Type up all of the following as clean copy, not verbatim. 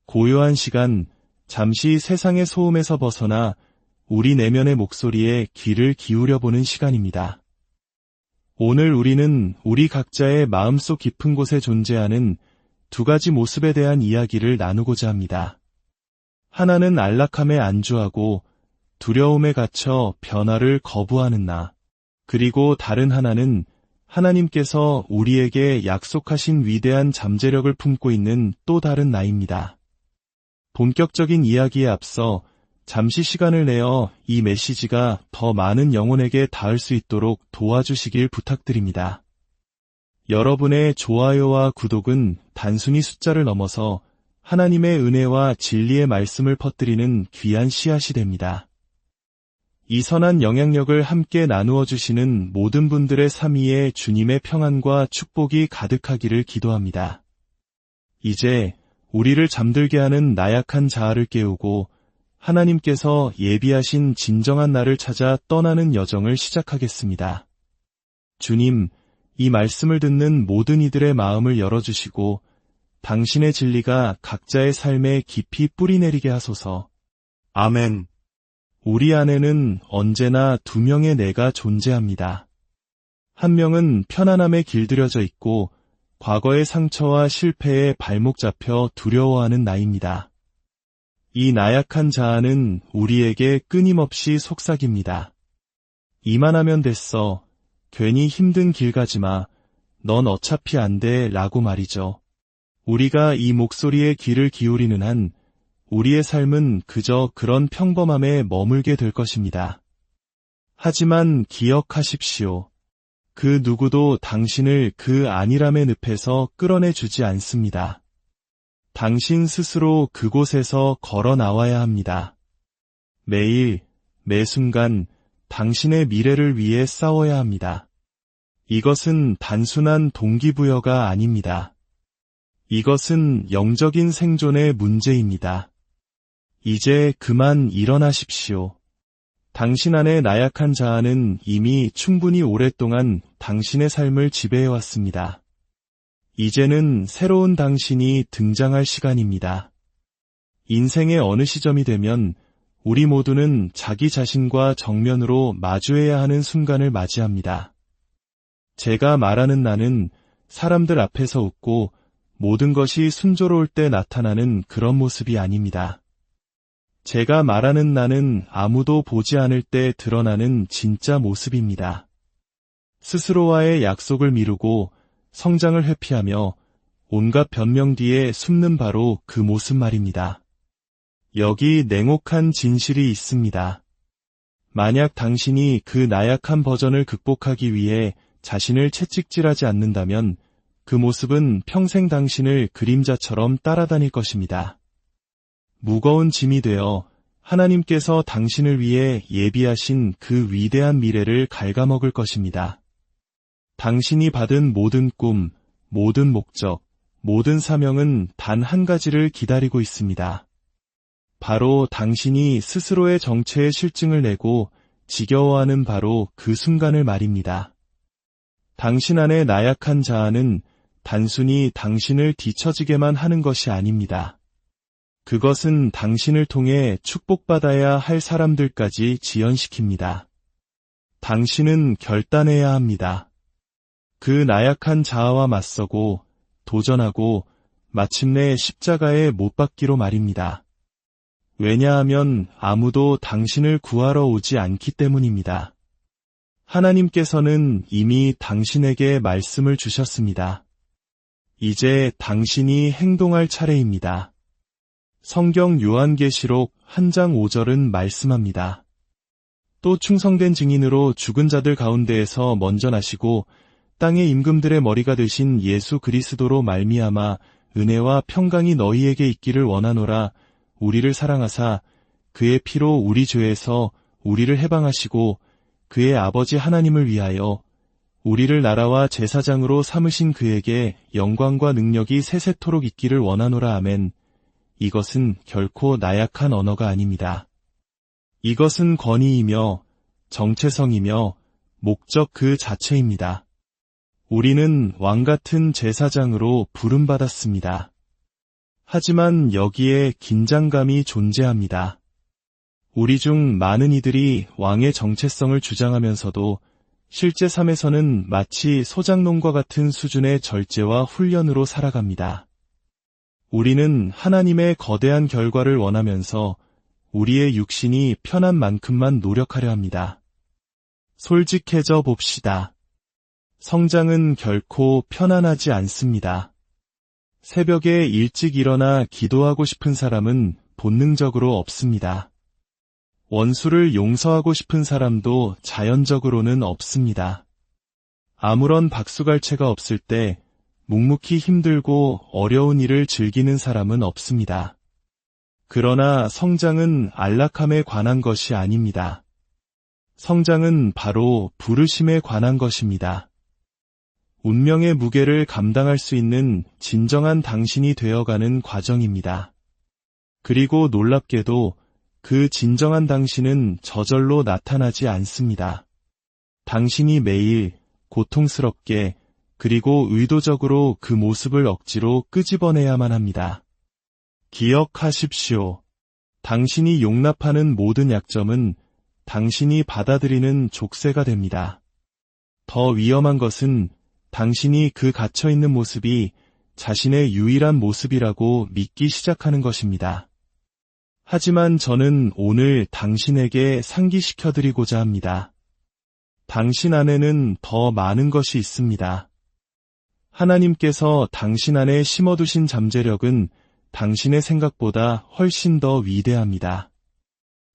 고요한 시간, 잠시 세상의 소음에서 벗어나 우리 내면의 목소리에 귀를 기울여보는 시간입니다. 오늘 우리는 우리 각자의 마음속 깊은 곳에 존재하는 두 가지 모습에 대한 이야기를 나누고자 합니다. 하나는 안락함에 안주하고 두려움에 갇혀 변화를 거부하는 나, 그리고 다른 하나는 하나님께서 우리에게 약속하신 위대한 잠재력을 품고 있는 또 다른 나입니다. 본격적인 이야기에 앞서 잠시 시간을 내어 이 메시지가 더 많은 영혼에게 닿을 수 있도록 도와주시길 부탁드립니다. 여러분의 좋아요와 구독은 단순히 숫자를 넘어서 하나님의 은혜와 진리의 말씀을 퍼뜨리는 귀한 씨앗이 됩니다. 이 선한 영향력을 함께 나누어 주시는 모든 분들의 삶 위에 주님의 평안과 축복이 가득하기를 기도합니다. 이제 우리를 잠들게 하는 나약한 자아를 깨우고 하나님께서 예비하신 진정한 나를 찾아 떠나는 여정을 시작하겠습니다. 주님, 이 말씀을 듣는 모든 이들의 마음을 열어주시고 당신의 진리가 각자의 삶에 깊이 뿌리내리게 하소서. 아멘. 우리 안에는 언제나 두 명의 내가 존재합니다. 한 명은 편안함에 길들여져 있고 과거의 상처와 실패에 발목 잡혀 두려워하는 나입니다. 이 나약한 자아는 우리에게 끊임없이 속삭입니다. 이만하면 됐어. 괜히 힘든 길 가지 마. 넌 어차피 안 돼. 라고 말이죠. 우리가 이 목소리에 귀를 기울이는 한 우리의 삶은 그저 그런 평범함에 머물게 될 것입니다. 하지만 기억하십시오. 그 누구도 당신을 그 안일함의 늪에서 끌어내주지 않습니다. 당신 스스로 그곳에서 걸어 나와야 합니다. 매일, 매 순간 당신의 미래를 위해 싸워야 합니다. 이것은 단순한 동기부여가 아닙니다. 이것은 영적인 생존의 문제입니다. 이제 그만 일어나십시오. 당신 안의 나약한 자아는 이미 충분히 오랫동안 당신의 삶을 지배해왔습니다. 이제는 새로운 당신이 등장할 시간입니다. 인생의 어느 시점이 되면 우리 모두는 자기 자신과 정면으로 마주해야 하는 순간을 맞이합니다. 제가 말하는 나는 사람들 앞에서 웃고 모든 것이 순조로울 때 나타나는 그런 모습이 아닙니다. 제가 말하는 나는 아무도 보지 않을 때 드러나는 진짜 모습입니다. 스스로와의 약속을 미루고 성장을 회피하며 온갖 변명 뒤에 숨는 바로 그 모습 말입니다. 여기 냉혹한 진실이 있습니다. 만약 당신이 그 나약한 버전을 극복하기 위해 자신을 채찍질하지 않는다면 그 모습은 평생 당신을 그림자처럼 따라다닐 것입니다. 무거운 짐이 되어 하나님께서 당신을 위해 예비하신 그 위대한 미래를 갉아먹을 것입니다. 당신이 받은 모든 꿈, 모든 목적, 모든 사명은 단 한 가지를 기다리고 있습니다. 바로 당신이 스스로의 정체의 실증을 내고 지겨워하는 바로 그 순간을 말입니다. 당신 안의 나약한 자아는 단순히 당신을 뒤처지게만 하는 것이 아닙니다. 그것은 당신을 통해 축복받아야 할 사람들까지 지연시킵니다. 당신은 결단해야 합니다. 그 나약한 자아와 맞서고 도전하고 마침내 십자가에 못 박기로 말입니다. 왜냐하면 아무도 당신을 구하러 오지 않기 때문입니다. 하나님께서는 이미 당신에게 말씀을 주셨습니다. 이제 당신이 행동할 차례입니다. 성경 요한계시록 1장 5절은 말씀합니다. 또 충성된 증인으로 죽은 자들 가운데에서 먼저 나시고 땅의 임금들의 머리가 되신 예수 그리스도로 말미암아 은혜와 평강이 너희에게 있기를 원하노라. 우리를 사랑하사 그의 피로 우리 죄에서 우리를 해방하시고 그의 아버지 하나님을 위하여 우리를 나라와 제사장으로 삼으신 그에게 영광과 능력이 세세토록 있기를 원하노라. 아멘. 이것은 결코 나약한 언어가 아닙니다. 이것은 권위이며 정체성이며 목적 그 자체입니다. 우리는 왕같은 제사장으로 부름받았습니다. 하지만 여기에 긴장감이 존재합니다. 우리 중 많은 이들이 왕의 정체성을 주장하면서도 실제 삶에서는 마치 소장농과 같은 수준의 절제와 훈련으로 살아갑니다. 우리는 하나님의 거대한 결과를 원하면서 우리의 육신이 편한 만큼만 노력하려 합니다. 솔직해져 봅시다. 성장은 결코 편안하지 않습니다. 새벽에 일찍 일어나 기도하고 싶은 사람은 본능적으로 없습니다. 원수를 용서하고 싶은 사람도 자연적으로는 없습니다. 아무런 박수갈채가 없을 때 묵묵히 힘들고 어려운 일을 즐기는 사람은 없습니다. 그러나 성장은 안락함에 관한 것이 아닙니다. 성장은 바로 부르심에 관한 것입니다. 운명의 무게를 감당할 수 있는 진정한 당신이 되어가는 과정입니다. 그리고 놀랍게도 그 진정한 당신은 저절로 나타나지 않습니다. 당신이 매일 고통스럽게 그리고 의도적으로 그 모습을 억지로 끄집어내야만 합니다. 기억하십시오. 당신이 용납하는 모든 약점은 당신이 받아들이는 족쇄가 됩니다. 더 위험한 것은 당신이 그 갇혀있는 모습이 자신의 유일한 모습이라고 믿기 시작하는 것입니다. 하지만 저는 오늘 당신에게 상기시켜드리고자 합니다. 당신 안에는 더 많은 것이 있습니다. 하나님께서 당신 안에 심어두신 잠재력은 당신의 생각보다 훨씬 더 위대합니다.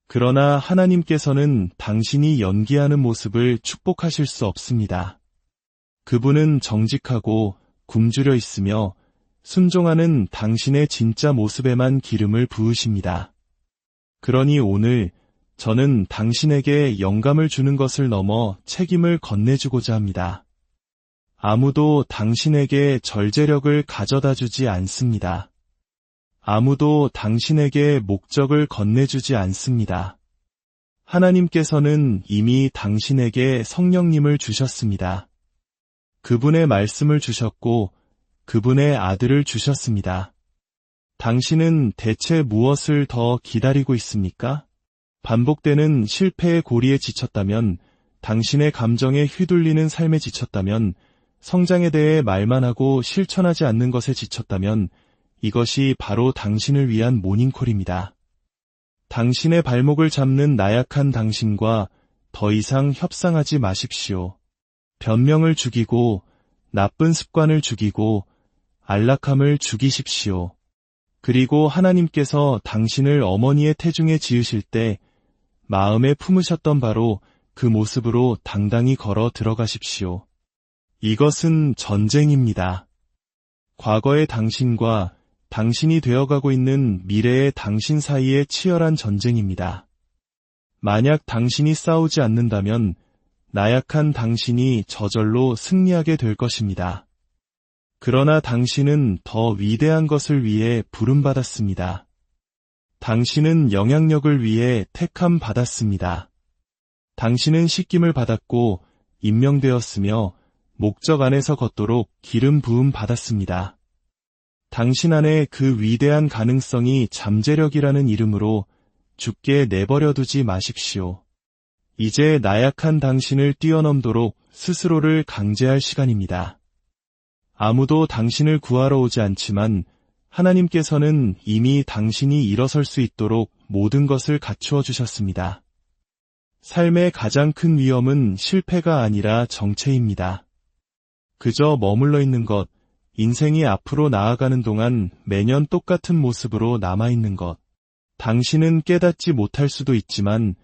그러나 하나님께서는 당신이 연기하는 모습을 축복하실 수 없습니다. 그분은 정직하고 굶주려 있으며 순종하는 당신의 진짜 모습에만 기름을 부으십니다. 그러니 오늘 저는 당신에게 영감을 주는 것을 넘어 책임을 건네주고자 합니다. 아무도 당신에게 절제력을 가져다 주지 않습니다. 아무도 당신에게 목적을 건네주지 않습니다. 하나님께서는 이미 당신에게 성령님을 주셨습니다. 그분의 말씀을 주셨고 그분의 아들을 주셨습니다. 당신은 대체 무엇을 더 기다리고 있습니까? 반복되는 실패의 고리에 지쳤다면, 당신의 감정에 휘둘리는 삶에 지쳤다면, 성장에 대해 말만 하고 실천하지 않는 것에 지쳤다면 이것이 바로 당신을 위한 모닝콜입니다. 당신의 발목을 잡는 나약한 당신과 더 이상 협상하지 마십시오. 변명을 죽이고 나쁜 습관을 죽이고 안락함을 죽이십시오. 그리고 하나님께서 당신을 어머니의 태중에 지으실 때 마음에 품으셨던 바로 그 모습으로 당당히 걸어 들어가십시오. 이것은 전쟁입니다. 과거의 당신과 당신이 되어가고 있는 미래의 당신 사이의 치열한 전쟁입니다. 만약 당신이 싸우지 않는다면 나약한 당신이 저절로 승리하게 될 것입니다. 그러나 당신은 더 위대한 것을 위해 부름받았습니다. 당신은 영향력을 위해 택함 받았습니다. 당신은 씻김을 받았고 임명되었으며 목적 안에서 걷도록 기름 부음 받았습니다. 당신 안에 그 위대한 가능성이 잠재력이라는 이름으로 죽게 내버려 두지 마십시오. 이제 나약한 당신을 뛰어넘도록 스스로를 강제할 시간입니다. 아무도 당신을 구하러 오지 않지만 하나님께서는 이미 당신이 일어설 수 있도록 모든 것을 갖추어 주셨습니다. 삶의 가장 큰 위험은 실패가 아니라 정체입니다. 그저 머물러 있는 것, 인생이 앞으로 나아가는 동안 매년 똑같은 모습으로 남아있는 것. 당신은 깨닫지 못할 수도 있지만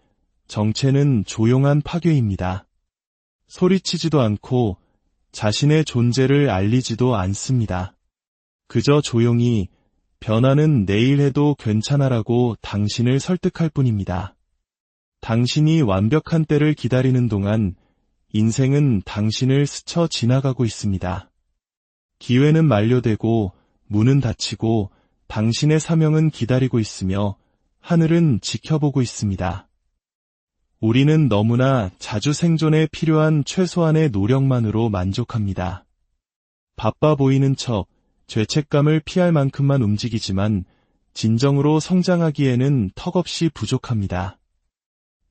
정체는 조용한 파괴입니다. 소리치지도 않고 자신의 존재를 알리지도 않습니다. 그저 조용히 변화는 내일 해도 괜찮아라고 당신을 설득할 뿐입니다. 당신이 완벽한 때를 기다리는 동안 인생은 당신을 스쳐 지나가고 있습니다. 기회는 만료되고 문은 닫히고 당신의 사명은 기다리고 있으며 하늘은 지켜보고 있습니다. 우리는 너무나 자주 생존에 필요한 최소한의 노력만으로 만족합니다. 바빠 보이는 척, 죄책감을 피할 만큼만 움직이지만 진정으로 성장하기에는 턱없이 부족합니다.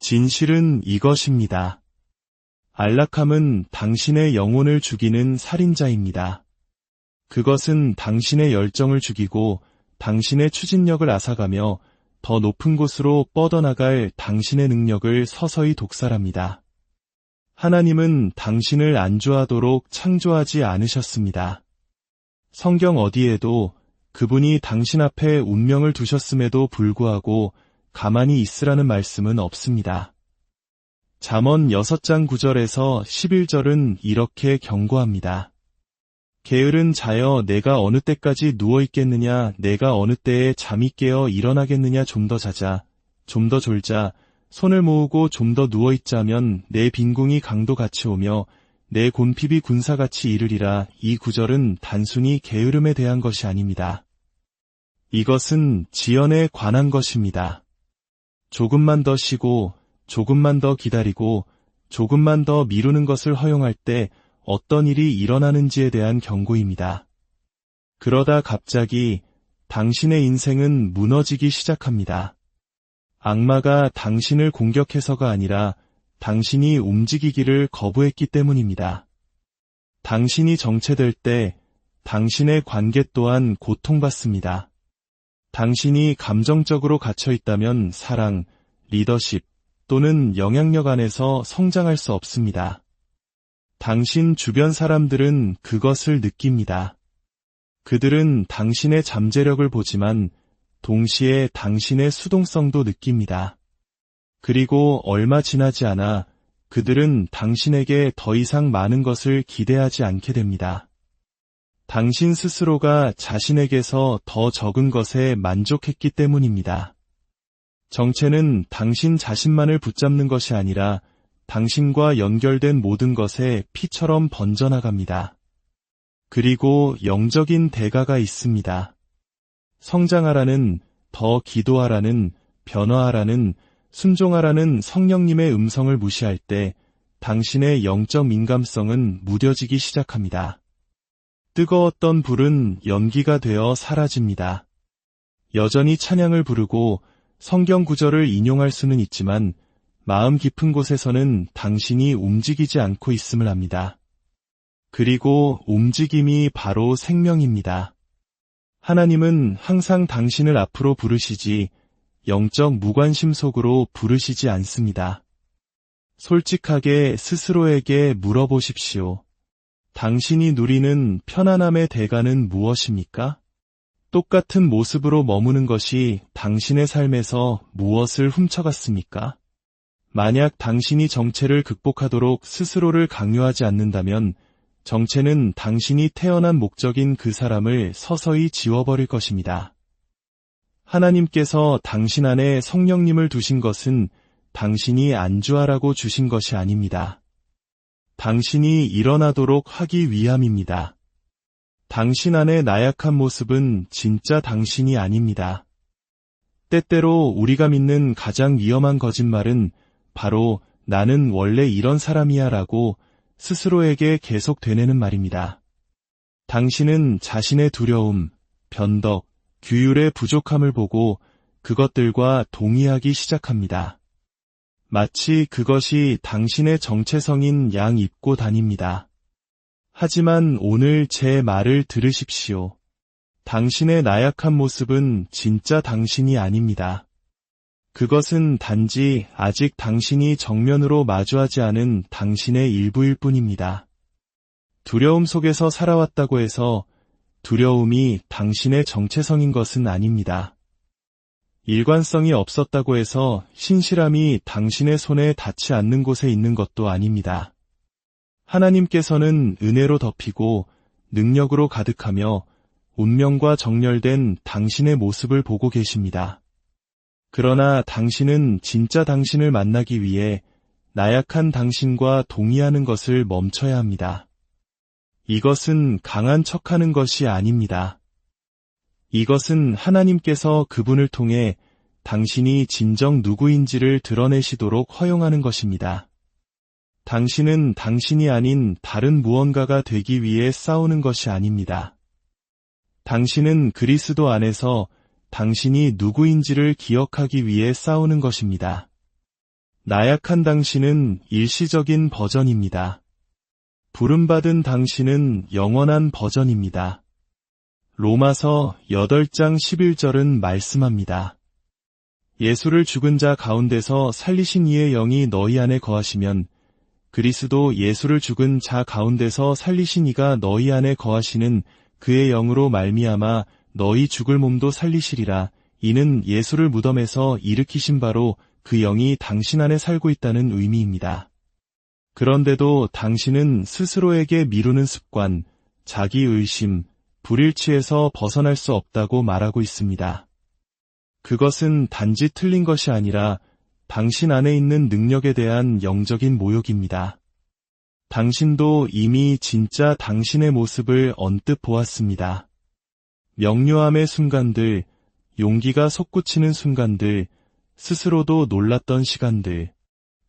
진실은 이것입니다. 안락함은 당신의 영혼을 죽이는 살인자입니다. 그것은 당신의 열정을 죽이고 당신의 추진력을 앗아가며 더 높은 곳으로 뻗어나갈 당신의 능력을 서서히 독살합니다. 하나님은 당신을 안주하도록 창조하지 않으셨습니다. 성경 어디에도 그분이 당신 앞에 운명을 두셨음에도 불구하고 가만히 있으라는 말씀은 없습니다. 잠언 6장 9절에서 11절은 이렇게 경고합니다. 게으른 자여 내가 어느 때까지 누워있겠느냐 내가 어느 때에 잠이 깨어 일어나겠느냐 좀 더 자자 좀 더 졸자 손을 모으고 좀 더 누워있자면 내 빈궁이 강도같이 오며 내 곤핍이 군사같이 이르리라. 이 구절은 단순히 게으름에 대한 것이 아닙니다. 이것은 지연에 관한 것입니다. 조금만 더 쉬고 조금만 더 기다리고 조금만 더 미루는 것을 허용할 때 어떤 일이 일어나는지에 대한 경고입니다. 그러다 갑자기 당신의 인생은 무너지기 시작합니다. 악마가 당신을 공격해서가 아니라 당신이 움직이기를 거부했기 때문입니다. 당신이 정체될 때 당신의 관계 또한 고통받습니다. 당신이 감정적으로 갇혀있다면 사랑, 리더십 또는 영향력 안에서 성장할 수 없습니다. 당신 주변 사람들은 그것을 느낍니다. 그들은 당신의 잠재력을 보지만 동시에 당신의 수동성도 느낍니다. 그리고 얼마 지나지 않아 그들은 당신에게 더 이상 많은 것을 기대하지 않게 됩니다. 당신 스스로가 자신에게서 더 적은 것에 만족했기 때문입니다. 정체는 당신 자신만을 붙잡는 것이 아니라 당신과 연결된 모든 것에 피처럼 번져나갑니다. 그리고 영적인 대가가 있습니다. 성장하라는, 더 기도하라는, 변화하라는, 순종하라는 성령님의 음성을 무시할 때 당신의 영적 민감성은 무뎌지기 시작합니다. 뜨거웠던 불은 연기가 되어 사라집니다. 여전히 찬양을 부르고 성경 구절을 인용할 수는 있지만 마음 깊은 곳에서는 당신이 움직이지 않고 있음을 압니다. 그리고 움직임이 바로 생명입니다. 하나님은 항상 당신을 앞으로 부르시지 영적 무관심 속으로 부르시지 않습니다. 솔직하게 스스로에게 물어보십시오. 당신이 누리는 편안함의 대가는 무엇입니까? 똑같은 모습으로 머무는 것이 당신의 삶에서 무엇을 훔쳐갔습니까? 만약 당신이 정체를 극복하도록 스스로를 강요하지 않는다면 정체는 당신이 태어난 목적인 그 사람을 서서히 지워버릴 것입니다. 하나님께서 당신 안에 성령님을 두신 것은 당신이 안주하라고 주신 것이 아닙니다. 당신이 일어나도록 하기 위함입니다. 당신 안의 나약한 모습은 진짜 당신이 아닙니다. 때때로 우리가 믿는 가장 위험한 거짓말은 바로 나는 원래 이런 사람이야 라고 스스로에게 계속 되뇌는 말입니다. 당신은 자신의 두려움, 변덕, 규율의 부족함을 보고 그것들과 동의하기 시작합니다. 마치 그것이 당신의 정체성인 양 입고 다닙니다. 하지만 오늘 제 말을 들으십시오. 당신의 나약한 모습은 진짜 당신이 아닙니다. 그것은 단지 아직 당신이 정면으로 마주하지 않은 당신의 일부일 뿐입니다. 두려움 속에서 살아왔다고 해서 두려움이 당신의 정체성인 것은 아닙니다. 일관성이 없었다고 해서 신실함이 당신의 손에 닿지 않는 곳에 있는 것도 아닙니다. 하나님께서는 은혜로 덮이고 능력으로 가득하며 운명과 정렬된 당신의 모습을 보고 계십니다. 그러나 당신은 진짜 당신을 만나기 위해 나약한 당신과 동의하는 것을 멈춰야 합니다. 이것은 강한 척하는 것이 아닙니다. 이것은 하나님께서 그분을 통해 당신이 진정 누구인지를 드러내시도록 허용하는 것입니다. 당신은 당신이 아닌 다른 무언가가 되기 위해 싸우는 것이 아닙니다. 당신은 그리스도 안에서 당신이 누구인지를 기억하기 위해 싸우는 것입니다. 나약한 당신은 일시적인 버전입니다. 부름받은 당신은 영원한 버전입니다. 로마서 8장 11절은 말씀합니다. 예수를 죽은 자 가운데서 살리신 이의 영이 너희 안에 거하시면 그리스도 예수를 죽은 자 가운데서 살리신 이가 너희 안에 거하시는 그의 영으로 말미암아 너희 죽을 몸도 살리시리라. 이는 예수를 무덤에서 일으키신 바로 그 영이 당신 안에 살고 있다는 의미입니다. 그런데도 당신은 스스로에게 미루는 습관, 자기의심, 불일치에서 벗어날 수 없다고 말하고 있습니다. 그것은 단지 틀린 것이 아니라 당신 안에 있는 능력에 대한 영적인 모욕입니다. 당신도 이미 진짜 당신의 모습을 언뜻 보았습니다. 명료함의 순간들, 용기가 솟구치는 순간들, 스스로도 놀랐던 시간들,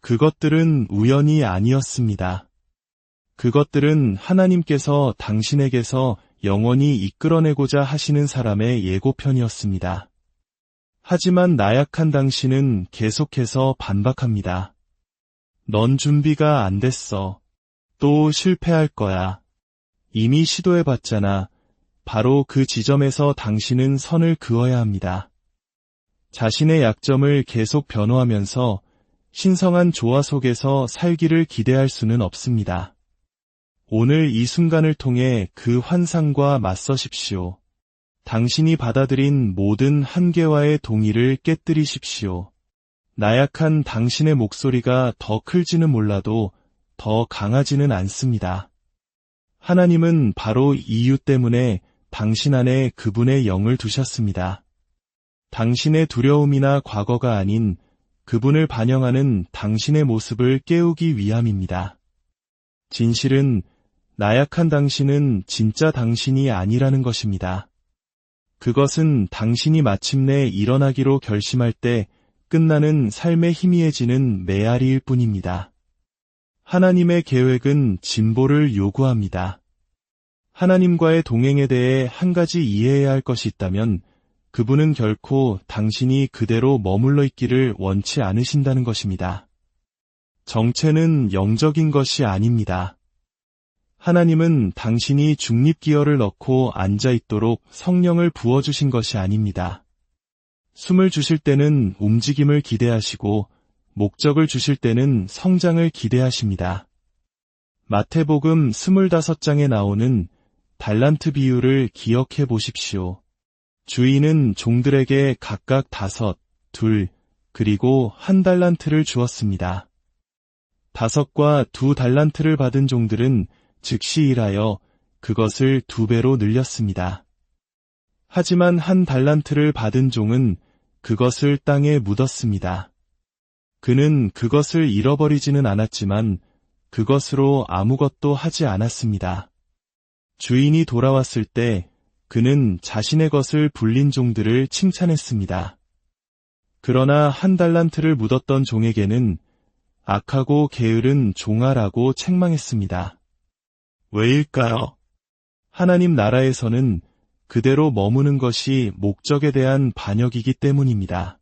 그것들은 우연이 아니었습니다. 그것들은 하나님께서 당신에게서 영원히 이끌어내고자 하시는 사람의 예고편이었습니다. 하지만 나약한 당신은 계속해서 반박합니다. 넌 준비가 안 됐어. 또 실패할 거야. 이미 시도해봤잖아. 바로 그 지점에서 당신은 선을 그어야 합니다. 자신의 약점을 계속 변호하면서 신성한 조화 속에서 살기를 기대할 수는 없습니다. 오늘 이 순간을 통해 그 환상과 맞서십시오. 당신이 받아들인 모든 한계와의 동의를 깨뜨리십시오. 나약한 당신의 목소리가 더 클지는 몰라도 더 강하지는 않습니다. 하나님은 바로 이유 때문에 당신 안에 그분의 영을 두셨습니다. 당신의 두려움이나 과거가 아닌 그분을 반영하는 당신의 모습을 깨우기 위함입니다. 진실은 나약한 당신은 진짜 당신이 아니라는 것입니다. 그것은 당신이 마침내 일어나기로 결심할 때 끝나는 삶의 희미해지는 메아리일 뿐입니다. 하나님의 계획은 진보를 요구합니다. 하나님과의 동행에 대해 한 가지 이해해야 할 것이 있다면 그분은 결코 당신이 그대로 머물러 있기를 원치 않으신다는 것입니다. 정체는 영적인 것이 아닙니다. 하나님은 당신이 중립기어를 넣고 앉아있도록 성령을 부어주신 것이 아닙니다. 숨을 주실 때는 움직임을 기대하시고 목적을 주실 때는 성장을 기대하십니다. 마태복음 25장에 나오는 달란트 비유를 기억해 보십시오. 주인은 종들에게 각각 5, 2, 그리고 1달란트를 주었습니다. 5과 2달란트를 받은 종들은 즉시 일하여 그것을 2배로 늘렸습니다. 하지만 1달란트를 받은 종은 그것을 땅에 묻었습니다. 그는 그것을 잃어버리지는 않았지만 그것으로 아무것도 하지 않았습니다. 주인이 돌아왔을 때 그는 자신의 것을 불린 종들을 칭찬했습니다. 그러나 1달란트를 묻었던 종에게는 악하고 게으른 종아라고 책망했습니다. 왜일까요? 하나님 나라에서는 그대로 머무는 것이 목적에 대한 반역이기 때문입니다.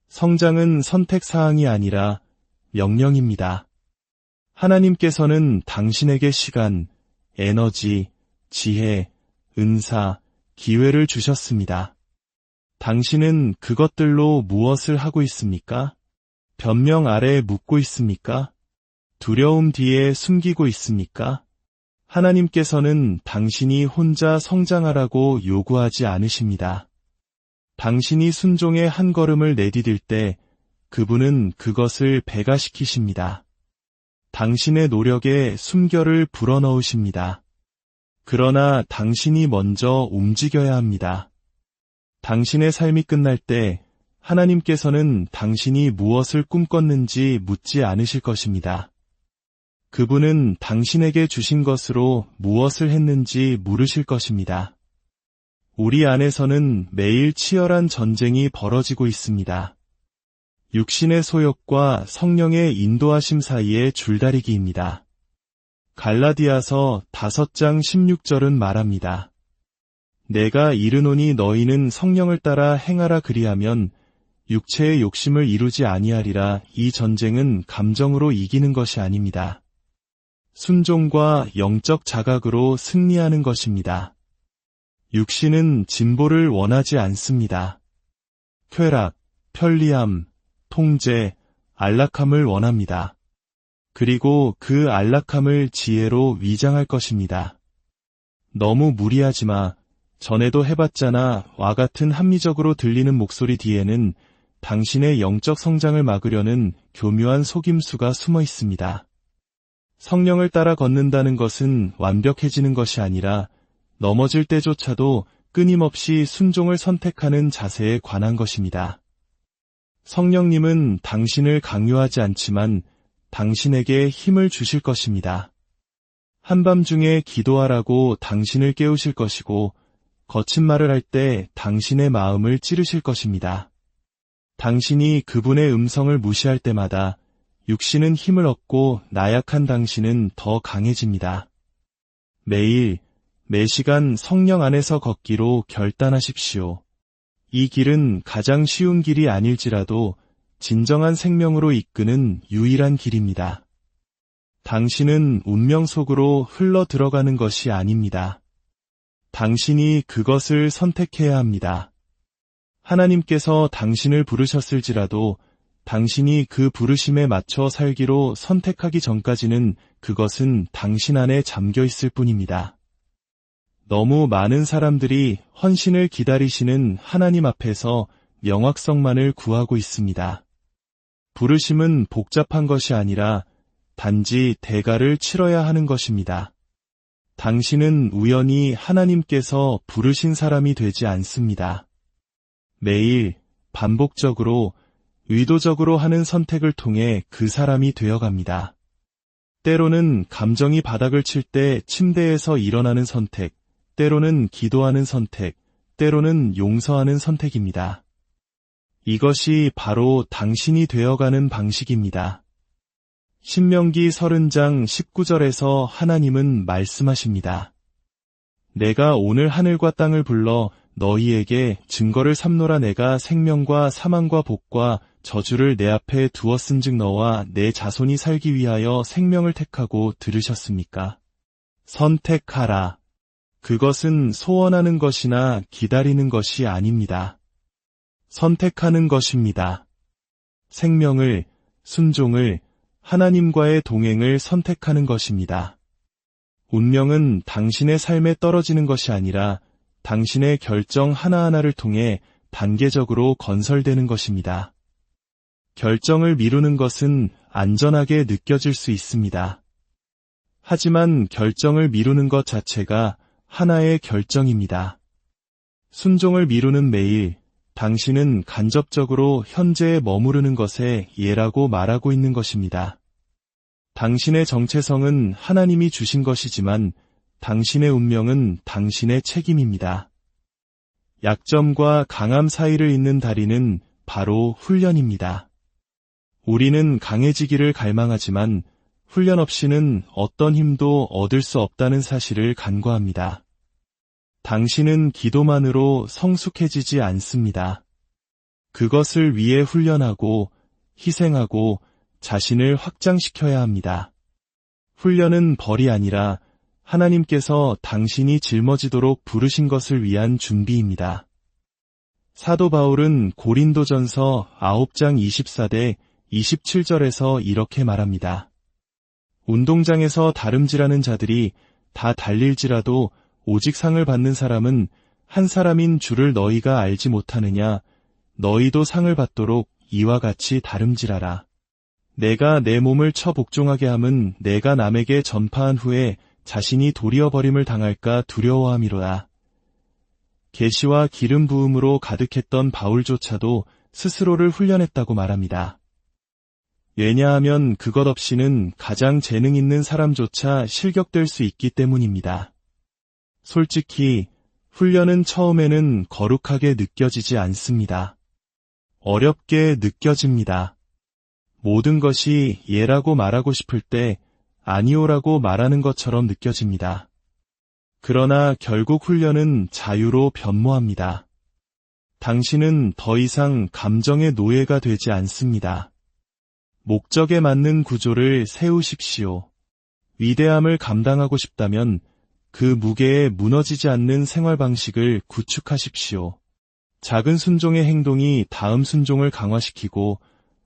성장은 선택사항이 아니라 명령입니다. 하나님께서는 당신에게 시간, 에너지, 지혜, 은사, 기회를 주셨습니다. 당신은 그것들로 무엇을 하고 있습니까? 변명 아래 묻고 있습니까? 두려움 뒤에 숨기고 있습니까? 하나님께서는 당신이 혼자 성장하라고 요구하지 않으십니다. 당신이 순종의 한 걸음을 내디딜 때 그분은 그것을 배가시키십니다. 당신의 노력에 숨결을 불어넣으십니다. 그러나 당신이 먼저 움직여야 합니다. 당신의 삶이 끝날 때 하나님께서는 당신이 무엇을 꿈꿨는지 묻지 않으실 것입니다. 그분은 당신에게 주신 것으로 무엇을 했는지 물으실 것입니다. 우리 안에서는 매일 치열한 전쟁이 벌어지고 있습니다. 육신의 소욕과 성령의 인도하심 사이의 줄다리기입니다. 갈라디아서 5장 16절은 말합니다. 내가 이르노니 너희는 성령을 따라 행하라 그리하면 육체의 욕심을 이루지 아니하리라. 이 전쟁은 감정으로 이기는 것이 아닙니다. 순종과 영적 자각으로 승리하는 것입니다. 육신은 진보를 원하지 않습니다. 쾌락, 편리함, 통제, 안락함을 원합니다. 그리고 그 안락함을 지혜로 위장할 것입니다. 너무 무리하지 마. 전에도 해봤잖아. 와 같은 합리적으로 들리는 목소리 뒤에는 당신의 영적 성장을 막으려는 교묘한 속임수가 숨어 있습니다. 성령을 따라 걷는다는 것은 완벽해지는 것이 아니라 넘어질 때조차도 끊임없이 순종을 선택하는 자세에 관한 것입니다. 성령님은 당신을 강요하지 않지만 당신에게 힘을 주실 것입니다. 한밤중에 기도하라고 당신을 깨우실 것이고 거친 말을 할 때 당신의 마음을 찌르실 것입니다. 당신이 그분의 음성을 무시할 때마다 육신은 힘을 얻고 나약한 당신은 더 강해집니다. 매일, 매시간 성령 안에서 걷기로 결단하십시오. 이 길은 가장 쉬운 길이 아닐지라도 진정한 생명으로 이끄는 유일한 길입니다. 당신은 운명 속으로 흘러 들어가는 것이 아닙니다. 당신이 그것을 선택해야 합니다. 하나님께서 당신을 부르셨을지라도 당신이 그 부르심에 맞춰 살기로 선택하기 전까지는 그것은 당신 안에 잠겨 있을 뿐입니다. 너무 많은 사람들이 헌신을 기다리시는 하나님 앞에서 명확성만을 구하고 있습니다. 부르심은 복잡한 것이 아니라 단지 대가를 치러야 하는 것입니다. 당신은 우연히 하나님께서 부르신 사람이 되지 않습니다. 매일 반복적으로 의도적으로 하는 선택을 통해 그 사람이 되어갑니다. 때로는 감정이 바닥을 칠 때 침대에서 일어나는 선택, 때로는 기도하는 선택, 때로는 용서하는 선택입니다. 이것이 바로 당신이 되어가는 방식입니다. 신명기 30장 19절에서 하나님은 말씀하십니다. 내가 오늘 하늘과 땅을 불러 너희에게 증거를 삼노라. 내가 생명과 사망과 복과 저주를 내 앞에 두었은즉 너와 내 자손이 살기 위하여 생명을 택하고 들으셨습니까? 선택하라. 그것은 소원하는 것이나 기다리는 것이 아닙니다. 선택하는 것입니다. 생명을, 순종을, 하나님과의 동행을 선택하는 것입니다. 운명은 당신의 삶에 떨어지는 것이 아니라 당신의 결정 하나하나를 통해 단계적으로 건설되는 것입니다. 결정을 미루는 것은 안전하게 느껴질 수 있습니다. 하지만 결정을 미루는 것 자체가 하나의 결정입니다. 순종을 미루는 매일, 당신은 간접적으로 현재에 머무르는 것에 예라고 말하고 있는 것입니다. 당신의 정체성은 하나님이 주신 것이지만 당신의 운명은 당신의 책임입니다. 약점과 강함 사이를 잇는 다리는 바로 훈련입니다. 우리는 강해지기를 갈망하지만 훈련 없이는 어떤 힘도 얻을 수 없다는 사실을 간과합니다. 당신은 기도만으로 성숙해지지 않습니다. 그것을 위해 훈련하고 희생하고 자신을 확장시켜야 합니다. 훈련은 벌이 아니라 하나님께서 당신이 짊어지도록 부르신 것을 위한 준비입니다. 사도 바울은 고린도전서 9장 24대 27절에서 이렇게 말합니다. 운동장에서 다름질하는 자들이 다 달릴지라도 오직 상을 받는 사람은 한 사람인 줄을 너희가 알지 못하느냐. 너희도 상을 받도록 이와 같이 다름질하라. 내가 내 몸을 쳐 복종하게 함은 내가 남에게 전파한 후에 자신이 도리어 버림을 당할까 두려워함이로다. 계시와 기름 부음으로 가득했던 바울조차도 스스로를 훈련했다고 말합니다. 왜냐하면 그것 없이는 가장 재능 있는 사람조차 실격될 수 있기 때문입니다. 솔직히 훈련은 처음에는 거룩하게 느껴지지 않습니다. 어렵게 느껴집니다. 모든 것이 예라고 말하고 싶을 때 아니오라고 말하는 것처럼 느껴집니다. 그러나 결국 훈련은 자유로 변모합니다. 당신은 더 이상 감정의 노예가 되지 않습니다. 목적에 맞는 구조를 세우십시오. 위대함을 감당하고 싶다면 그 무게에 무너지지 않는 생활 방식을 구축하십시오. 작은 순종의 행동이 다음 순종을 강화시키고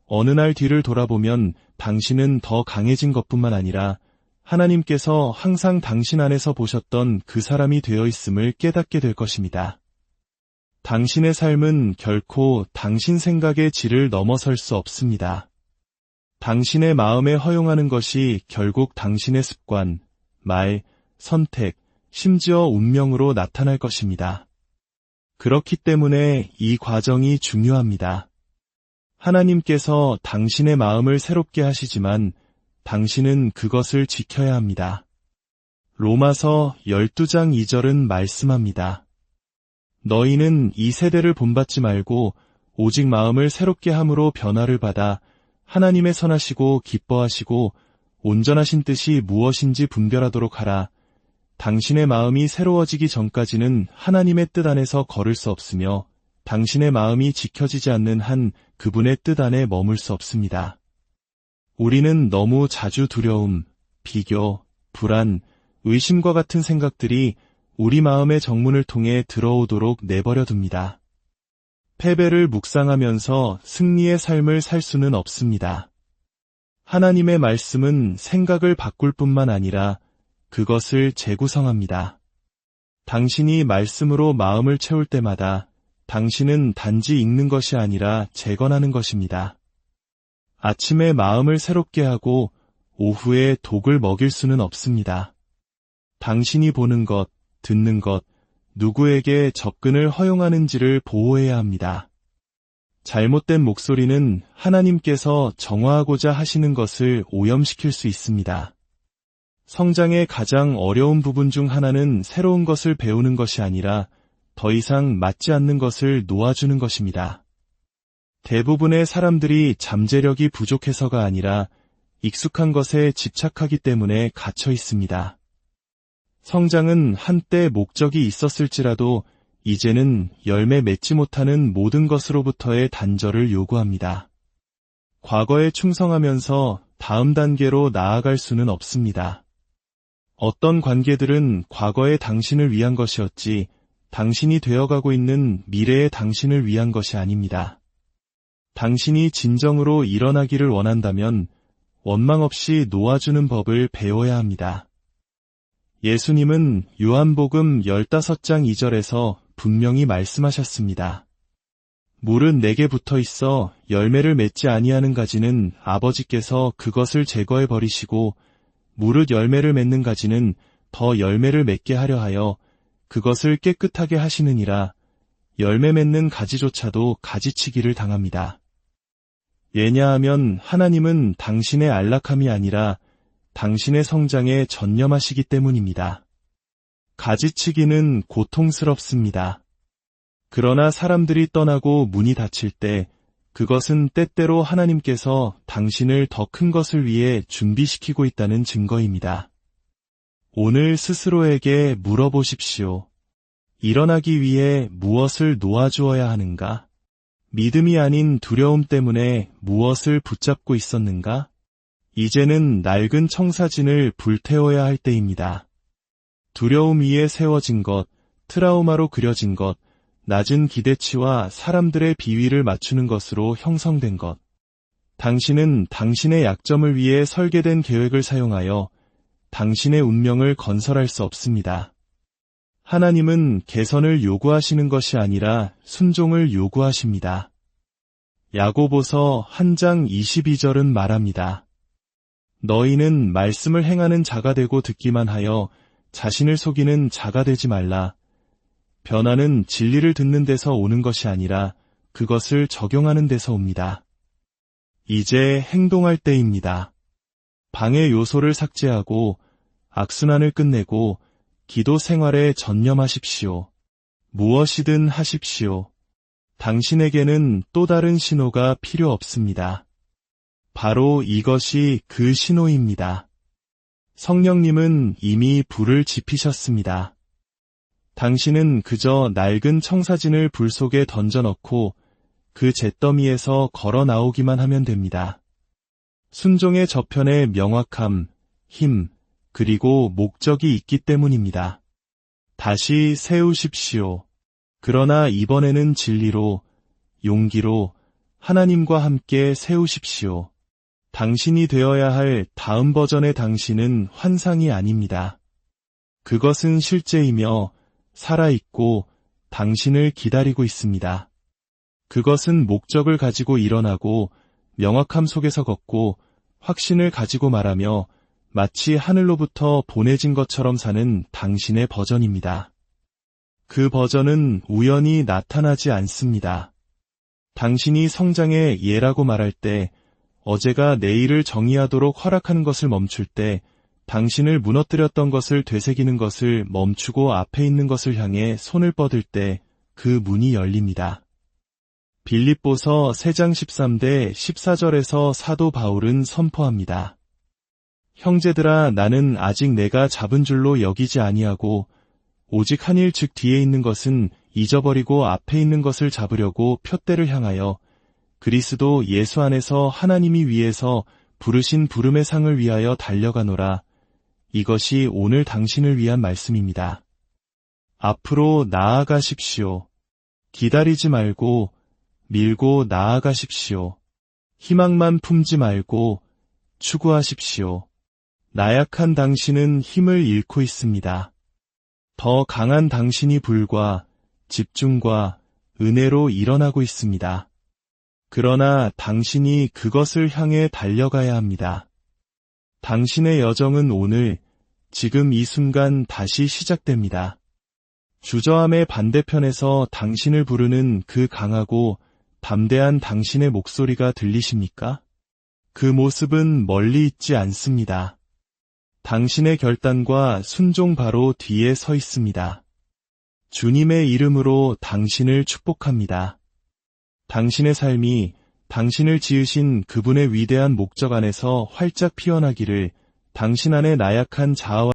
어느 날 뒤를 돌아보면 당신은 더 강해진 것뿐만 아니라 하나님께서 항상 당신 안에서 보셨던 그 사람이 되어 있음을 깨닫게 될 것입니다. 당신의 삶은 결코 당신 생각의 질을 넘어설 수 없습니다. 당신의 마음에 허용하는 것이 결국 당신의 습관, 말, 선택, 심지어 운명으로 나타날 것입니다. 그렇기 때문에 이 과정이 중요합니다. 하나님께서 당신의 마음을 새롭게 하시지만 당신은 그것을 지켜야 합니다. 로마서 12장 2절은 말씀합니다. 너희는 이 세대를 본받지 말고 오직 마음을 새롭게 함으로 변화를 받아 하나님의 선하시고 기뻐하시고 온전하신 뜻이 무엇인지 분별하도록 하라. 당신의 마음이 새로워지기 전까지는 하나님의 뜻 안에서 걸을 수 없으며 당신의 마음이 지켜지지 않는 한 그분의 뜻 안에 머물 수 없습니다. 우리는 너무 자주 두려움, 비교, 불안, 의심과 같은 생각들이 우리 마음의 정문을 통해 들어오도록 내버려 둡니다. 패배를 묵상하면서 승리의 삶을 살 수는 없습니다. 하나님의 말씀은 생각을 바꿀 뿐만 아니라 그것을 재구성합니다. 당신이 말씀으로 마음을 채울 때마다 당신은 단지 읽는 것이 아니라 재건하는 것입니다. 아침에 마음을 새롭게 하고 오후에 독을 먹일 수는 없습니다. 당신이 보는 것, 듣는 것, 누구에게 접근을 허용하는지를 보호해야 합니다. 잘못된 목소리는 하나님께서 정화하고자 하시는 것을 오염시킬 수 있습니다. 성장의 가장 어려운 부분 중 하나는 새로운 것을 배우는 것이 아니라 더 이상 맞지 않는 것을 놓아주는 것입니다. 대부분의 사람들이 잠재력이 부족해서가 아니라 익숙한 것에 집착하기 때문에 갇혀 있습니다. 성장은 한때 목적이 있었을지라도 이제는 열매 맺지 못하는 모든 것으로부터의 단절을 요구합니다. 과거에 충성하면서 다음 단계로 나아갈 수는 없습니다. 어떤 관계들은 과거의 당신을 위한 것이었지 당신이 되어가고 있는 미래의 당신을 위한 것이 아닙니다. 당신이 진정으로 일어나기를 원한다면 원망 없이 놓아주는 법을 배워야 합니다. 예수님은 요한복음 15장 2절에서 분명히 말씀하셨습니다. 물은 내게 붙어 있어 열매를 맺지 아니하는 가지는 아버지께서 그것을 제거해 버리시고 무릇 열매를 맺는 가지는 더 열매를 맺게 하려 하여 그것을 깨끗하게 하시느니라. 열매 맺는 가지조차도 가지치기를 당합니다. 왜냐하면 하나님은 당신의 안락함이 아니라 당신의 성장에 전념하시기 때문입니다. 가지치기는 고통스럽습니다. 그러나 사람들이 떠나고 문이 닫힐 때 그것은 때때로 하나님께서 당신을 더 큰 것을 위해 준비시키고 있다는 증거입니다. 오늘 스스로에게 물어보십시오. 일어나기 위해 무엇을 놓아주어야 하는가? 믿음이 아닌 두려움 때문에 무엇을 붙잡고 있었는가? 이제는 낡은 청사진을 불태워야 할 때입니다. 두려움 위에 세워진 것, 트라우마로 그려진 것, 낮은 기대치와 사람들의 비위를 맞추는 것으로 형성된 것. 당신은 당신의 약점을 위해 설계된 계획을 사용하여 당신의 운명을 건설할 수 없습니다. 하나님은 개선을 요구하시는 것이 아니라 순종을 요구하십니다. 야고보서 1장 22절은 말합니다. 너희는 말씀을 행하는 자가 되고 듣기만 하여 자신을 속이는 자가 되지 말라. 변화는 진리를 듣는 데서 오는 것이 아니라 그것을 적용하는 데서 옵니다. 이제 행동할 때입니다. 방해 요소를 삭제하고 악순환을 끝내고 기도 생활에 전념하십시오. 무엇이든 하십시오. 당신에게는 또 다른 신호가 필요 없습니다. 바로 이것이 그 신호입니다. 성령님은 이미 불을 지피셨습니다. 당신은 그저 낡은 청사진을 불 속에 던져넣고 그 잿더미에서 걸어 나오기만 하면 됩니다. 순종의 저편에 명확함, 힘, 그리고 목적이 있기 때문입니다. 다시 세우십시오. 그러나 이번에는 진리로, 용기로 하나님과 함께 세우십시오. 당신이 되어야 할 다음 버전의 당신은 환상이 아닙니다. 그것은 실제이며 살아있고 당신을 기다리고 있습니다. 그것은 목적을 가지고 일어나고 명확함 속에서 걷고 확신을 가지고 말하며 마치 하늘로부터 보내진 것처럼 사는 당신의 버전입니다. 그 버전은 우연히 나타나지 않습니다. 당신이 성장의 예라고 말할 때, 어제가 내일을 정의하도록 허락하는 것을 멈출 때, 당신을 무너뜨렸던 것을 되새기는 것을 멈추고 앞에 있는 것을 향해 손을 뻗을 때 그 문이 열립니다. 빌립보서 3장 13대 14절에서 사도 바울은 선포합니다. 형제들아, 나는 아직 내가 잡은 줄로 여기지 아니하고 오직 한 일 즉 뒤에 있는 것은 잊어버리고 앞에 있는 것을 잡으려고 푯대를 향하여 그리스도 예수 안에서 하나님이 위에서 부르신 부름의 상을 위하여 달려가노라. 이것이 오늘 당신을 위한 말씀입니다. 앞으로 나아가십시오. 기다리지 말고 밀고 나아가십시오. 희망만 품지 말고 추구하십시오. 나약한 당신은 힘을 잃고 있습니다. 더 강한 당신이 불과 집중과 은혜로 일어나고 있습니다. 그러나 당신이 그것을 향해 달려가야 합니다. 당신의 여정은 오늘, 지금 이 순간 다시 시작됩니다. 주저함의 반대편에서 당신을 부르는 그 강하고 담대한 당신의 목소리가 들리십니까? 그 모습은 멀리 있지 않습니다. 당신의 결단과 순종 바로 뒤에 서 있습니다. 주님의 이름으로 당신을 축복합니다. 당신의 삶이 당신을 지으신 그분의 위대한 목적 안에서 활짝 피어나기를, 당신 안의 나약한 자아와